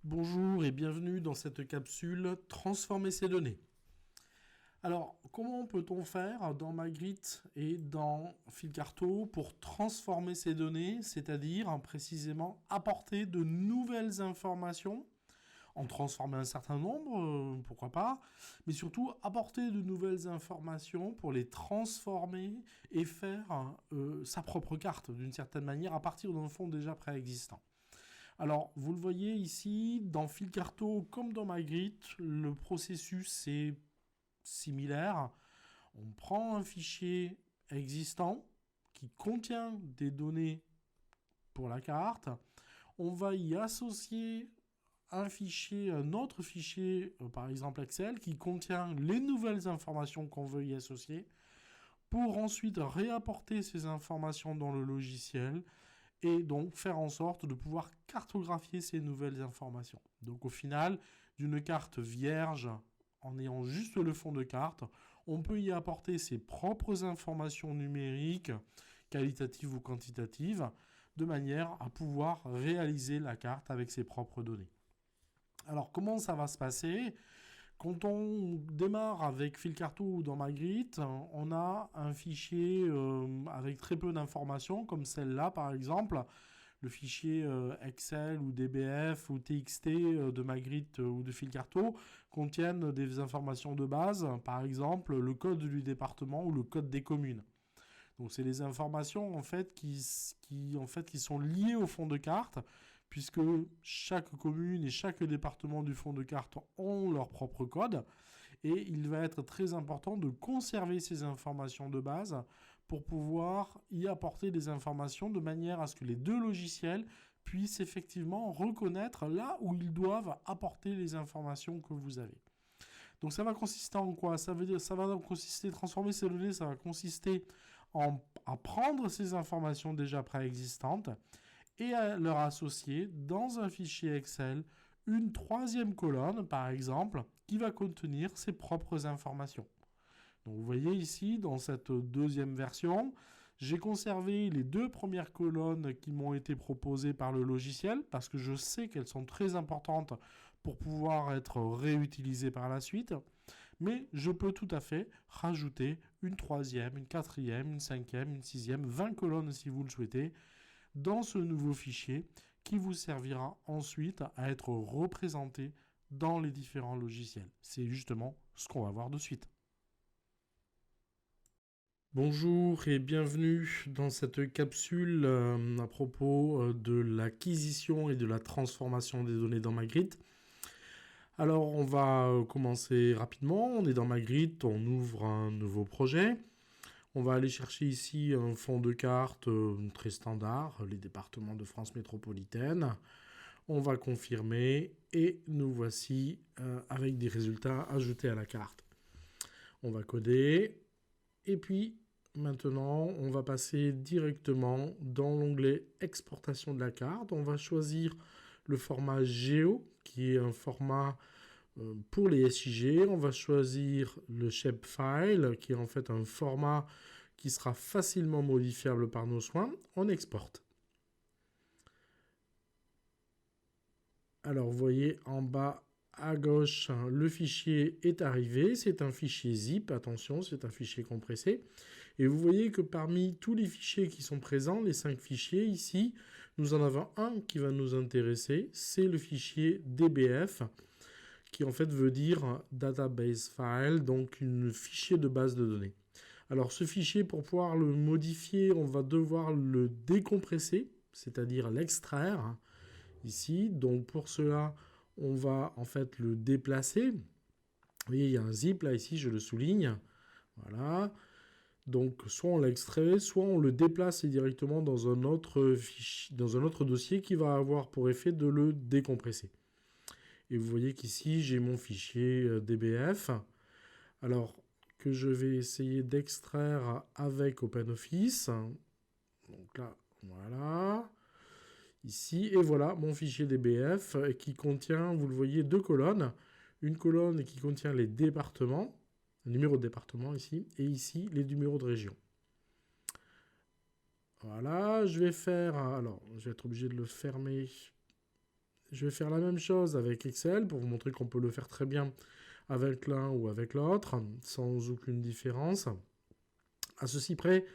Bonjour et bienvenue dans cette capsule Transformer ses données. Alors, comment peut-on faire dans Magritte et dans Filcarto pour transformer ces données, c'est-à-dire précisément apporter de nouvelles informations, en transformer un certain nombre, pourquoi pas, mais surtout apporter de nouvelles informations pour les transformer et faire sa propre carte d'une certaine manière à partir d'un fond déjà préexistant. Alors, vous le voyez ici, dans Filcarto comme dans Magritte, le processus est similaire. On prend un fichier existant qui contient des données pour la carte. On va y associer un autre fichier, par exemple Excel, qui contient les nouvelles informations qu'on veut y associer, pour ensuite réapporter ces informations dans le logiciel et donc faire en sorte de pouvoir cartographier ces nouvelles informations. Donc au final, d'une carte vierge, en ayant juste le fond de carte, on peut y apporter ses propres informations numériques, qualitatives ou quantitatives, de manière à pouvoir réaliser la carte avec ses propres données. Alors comment ça va se passer ? Quand on démarre avec Filcarto ou dans Magritte, on a un fichier avec très peu d'informations, comme celle-là par exemple. Le fichier Excel ou DBF ou TXT de Magritte ou de Filcarto contiennent des informations de base, par exemple le code du département ou le code des communes. Donc c'est les informations en fait qui sont liées au fond de carte, puisque chaque commune et chaque département du fond de carte ont leur propre code, et il va être très important de conserver ces informations de base pour pouvoir y apporter des informations de manière à ce que les deux logiciels puissent effectivement reconnaître là où ils doivent apporter les informations que vous avez. Donc ça va consister en quoi ? Ça va consister, transformer ces données, ça va consister à prendre ces informations déjà préexistantes et à leur associer dans un fichier Excel une troisième colonne, par exemple, qui va contenir ses propres informations. Donc vous voyez ici, dans cette deuxième version, j'ai conservé les deux premières colonnes qui m'ont été proposées par le logiciel, parce que je sais qu'elles sont très importantes pour pouvoir être réutilisées par la suite. Mais je peux tout à fait rajouter une troisième, une quatrième, une cinquième, une sixième, 20 colonnes si vous le souhaitez, dans ce nouveau fichier qui vous servira ensuite à être représenté dans les différents logiciels. C'est justement ce qu'on va voir de suite. Bonjour et bienvenue dans cette capsule à propos de l'acquisition et de la transformation des données dans Magritte. Alors on va commencer rapidement, on est dans Magritte, on ouvre un nouveau projet. On va aller chercher ici un fond de carte très standard, les départements de France métropolitaine. On va confirmer et nous voici avec des résultats ajoutés à la carte. On va coder et puis maintenant on va passer directement dans l'onglet exportation de la carte. On va choisir le format Géo qui est un format pour les SIG. On va choisir le shapefile qui est en fait un format qui sera facilement modifiable par nos soins. On exporte. Alors vous voyez en bas à gauche, le fichier est arrivé. C'est un fichier zip, attention, c'est un fichier compressé. Et vous voyez que parmi tous les fichiers qui sont présents, les 5 fichiers ici, nous en avons un qui va nous intéresser. C'est le fichier DBF, qui en fait veut dire Database File, donc un fichier de base de données. Alors ce fichier, pour pouvoir le modifier, on va devoir le décompresser, c'est-à-dire l'extraire ici. Donc pour cela, on va en fait le déplacer. Vous voyez, il y a un zip là, ici, je le souligne. Voilà. Donc soit on l'extrait, soit on le déplace directement dans un autre fichier, dans un autre dossier qui va avoir pour effet de le décompresser. Et vous voyez qu'ici, j'ai mon fichier DBF. Alors, que je vais essayer d'extraire avec OpenOffice. Donc là, voilà. Ici, et voilà mon fichier DBF qui contient, vous le voyez, 2 colonnes. Une colonne qui contient les départements, le numéro de département ici, et ici, les numéros de région. Voilà, je vais faire... Alors, je vais être obligé de le fermer je vais faire la même chose avec Excel pour vous montrer qu'on peut le faire très bien avec l'un ou avec l'autre, sans aucune différence. À ceci près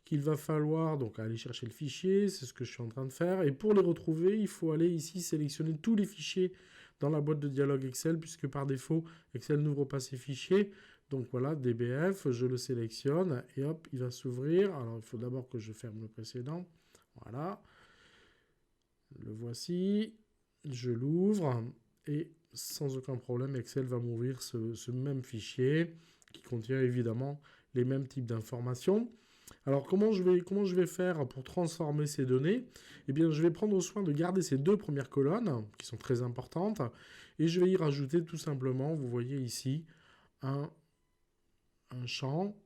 qu'il va falloir donc aller chercher le fichier, c'est ce que je suis en train de faire. Et pour les retrouver, il faut aller ici sélectionner tous les fichiers dans la boîte de dialogue Excel, puisque par défaut, Excel n'ouvre pas ces fichiers. Donc voilà, DBF, je le sélectionne et hop, il va s'ouvrir. Alors il faut d'abord que je ferme le précédent. Voilà. Le voici. Je l'ouvre et sans aucun problème, Excel va m'ouvrir ce même fichier qui contient évidemment les mêmes types d'informations. Alors comment je vais faire pour transformer ces données? Eh bien je vais prendre soin de garder ces deux premières colonnes qui sont très importantes et je vais y rajouter tout simplement, vous voyez ici, un champ,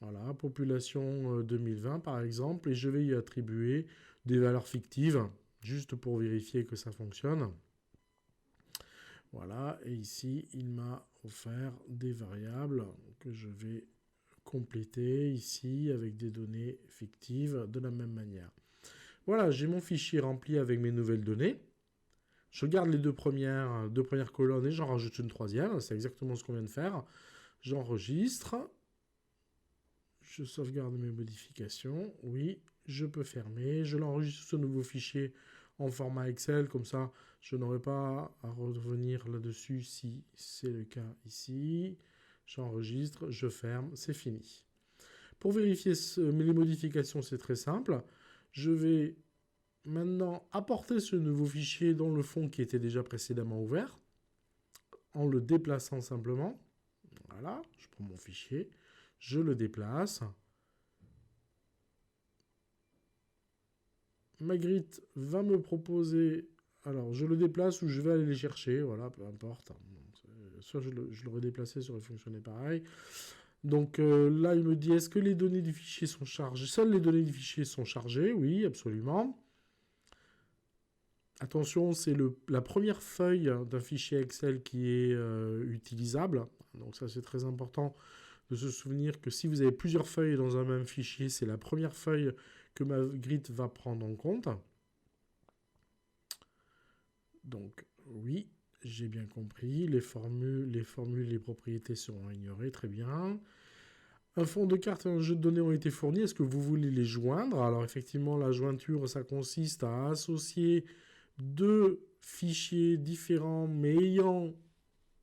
voilà, population 2020 par exemple, et je vais y attribuer des valeurs fictives juste pour vérifier que ça fonctionne. Voilà, et ici il m'a offert des variables que je vais compléter ici avec des données fictives de la même manière. Voilà, j'ai mon fichier rempli avec mes nouvelles données. Je garde les deux premières colonnes et j'en rajoute une troisième. C'est exactement ce qu'on vient de faire. J'enregistre. Je sauvegarde mes modifications. Oui, je peux fermer. Je l'enregistre ce nouveau fichier en format Excel. Comme ça, je n'aurai pas à revenir là-dessus si c'est le cas ici. J'enregistre, je ferme, c'est fini. Pour vérifier les modifications, c'est très simple. Je vais maintenant apporter ce nouveau fichier dans le fond qui était déjà précédemment ouvert, en le déplaçant simplement. Voilà, je prends mon fichier, je le déplace. Magritte va me proposer... Alors, je le déplace ou je vais aller les chercher, voilà, peu importe. Soit je le redéplaçais, ça aurait fonctionné pareil. Donc là, il me dit, est-ce que les données du fichier sont chargées? Seules les données du fichier sont chargées, oui, absolument. Attention, c'est la première feuille d'un fichier Excel qui est utilisable. Donc ça, c'est très important de se souvenir que si vous avez plusieurs feuilles dans un même fichier, c'est la première feuille que Magritte va prendre en compte. Donc oui, j'ai bien compris. Les formules, les propriétés seront ignorées, très bien. Un fond de carte et un jeu de données ont été fournis. Est-ce que vous voulez les joindre? Alors effectivement, la jointure, ça consiste à associer deux fichiers différents mais ayant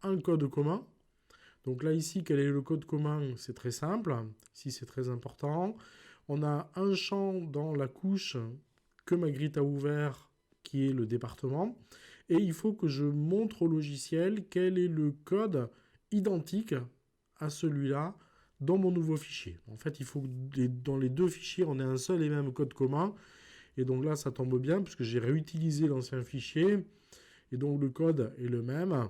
un code commun. Donc là, ici, quel est le code commun? C'est très simple. Ici, c'est très important. On a un champ dans la couche que Magritte a ouvert, qui est le département. Et il faut que je montre au logiciel quel est le code identique à celui-là dans mon nouveau fichier. En fait, il faut que dans les deux fichiers, on ait un seul et même code commun. Et donc là, ça tombe bien, puisque j'ai réutilisé l'ancien fichier. Et donc le code est le même.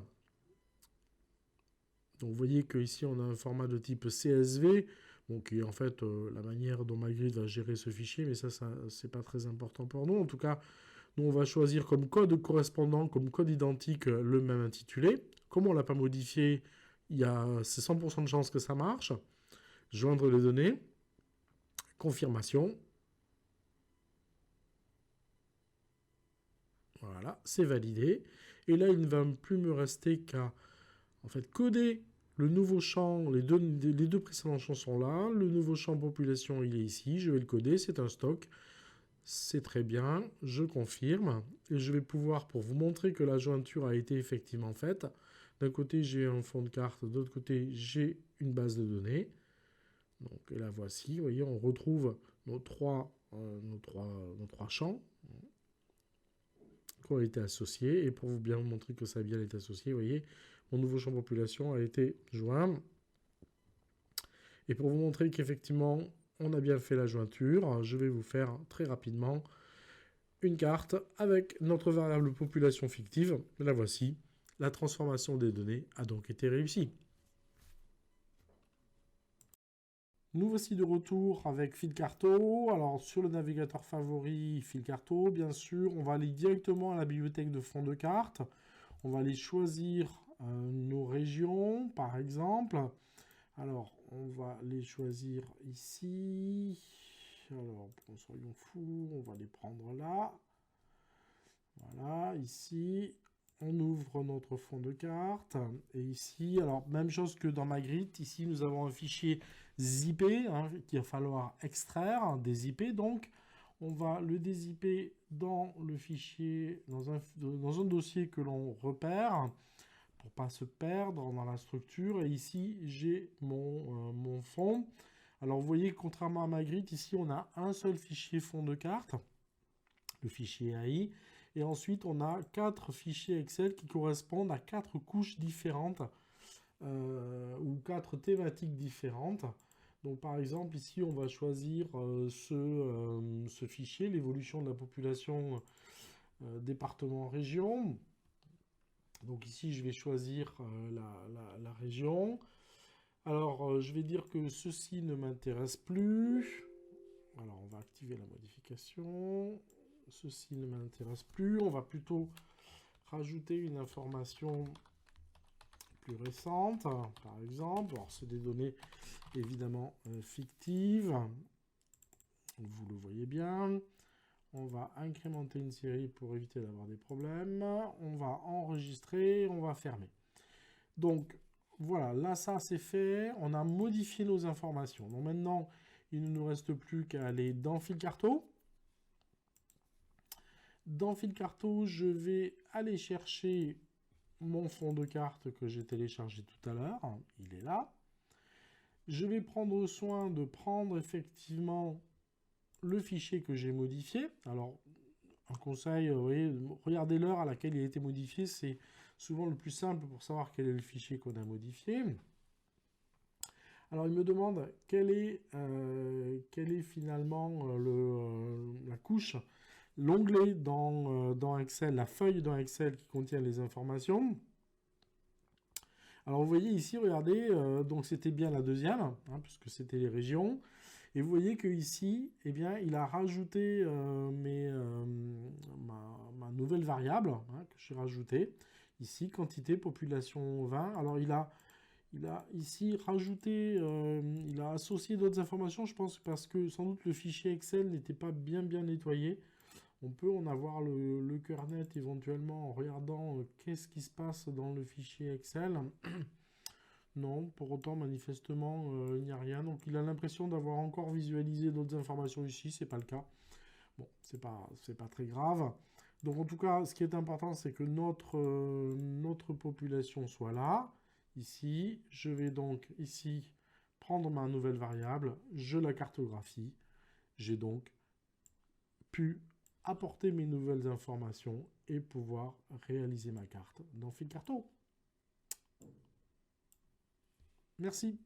Donc vous voyez qu'ici, on a un format de type CSV, donc qui est en fait la manière dont Magritte va gérer ce fichier, mais ça c'est pas très important pour nous. En tout cas, nous, on va choisir comme code correspondant, comme code identique, le même intitulé. Comme on ne l'a pas modifié, c'est 100% de chance que ça marche. Joindre les données. Confirmation. Voilà, c'est validé. Et là, il ne va plus me rester qu'à en fait, coder le nouveau champ. Les deux précédents champs sont là. Le nouveau champ population, il est ici. Je vais le coder, c'est un stock. C'est très bien, je confirme. Et je vais pouvoir, pour vous montrer que la jointure a été effectivement faite, d'un côté j'ai un fond de carte, de l'autre côté j'ai une base de données. Donc, et la voici, vous voyez, on retrouve nos trois champs qui ont été associés. Et pour vous bien vous montrer que ça a bien été associé, vous voyez, mon nouveau champ population a été joint. Et pour vous montrer qu'effectivement, on a bien fait la jointure, je vais vous faire très rapidement une carte avec notre variable population fictive. La voici. La transformation des données a donc été réussie. Nous voici de retour avec Filcarto. Alors sur le navigateur favori Filcarto, bien sûr, on va aller directement à la bibliothèque de fond de carte. On va aller choisir nos régions, par exemple. Alors, on va les choisir ici. Alors, soyons fous, on va les prendre là. Voilà, ici, on ouvre notre fond de carte. Et ici, alors, même chose que dans Magritte, ici, nous avons un fichier zippé qu'il va falloir extraire, des IP. Donc, on va le dézipper dans le fichier, dans un dossier que l'on repère, pour pas se perdre dans la structure. Et ici, j'ai mon fond. Alors, vous voyez, contrairement à Magritte, ici, on a un seul fichier fond de carte, le fichier AI. Et ensuite, on a 4 fichiers Excel qui correspondent à 4 couches différentes ou 4 thématiques différentes. Donc, par exemple, ici, on va choisir ce fichier, l'évolution de la population département-région. Donc ici, je vais choisir la région. Alors, je vais dire que ceci ne m'intéresse plus. Alors, on va activer la modification. Ceci ne m'intéresse plus. On va plutôt rajouter une information plus récente, par exemple. Alors, c'est des données évidemment fictives. Vous le voyez bien. On va incrémenter une série pour éviter d'avoir des problèmes. On va enregistrer, on va fermer. Donc, voilà, là, ça, c'est fait. On a modifié nos informations. Donc maintenant, il ne nous reste plus qu'à aller dans Fil Carto. Dans Fil Carto, je vais aller chercher mon fond de carte que j'ai téléchargé tout à l'heure. Il est là. Je vais prendre soin de prendre effectivement le fichier que j'ai modifié. Alors, un conseil, vous voyez, regardez l'heure à laquelle il a été modifié. C'est souvent le plus simple pour savoir quel est le fichier qu'on a modifié. Alors, il me demande quelle est finalement la couche, l'onglet dans Excel, la feuille dans Excel qui contient les informations. Alors, vous voyez ici, regardez, donc c'était bien la deuxième, puisque c'était les régions. Et vous voyez qu'ici, eh bien, il a rajouté ma nouvelle variable que j'ai rajoutée. Ici, quantité, population 20. Alors, il a ici rajouté, il a associé d'autres informations, je pense, parce que sans doute le fichier Excel n'était pas bien nettoyé. On peut en avoir le cœur net éventuellement en regardant qu'est-ce qui se passe dans le fichier Excel. Non, pour autant, manifestement, il n'y a rien. Donc, il a l'impression d'avoir encore visualisé d'autres informations ici. C'est pas le cas. Bon, c'est pas très grave. Donc, en tout cas, ce qui est important, c'est que notre population soit là. Ici, je vais donc ici prendre ma nouvelle variable. Je la cartographie. J'ai donc pu apporter mes nouvelles informations et pouvoir réaliser ma carte dans Fil Carto. Merci.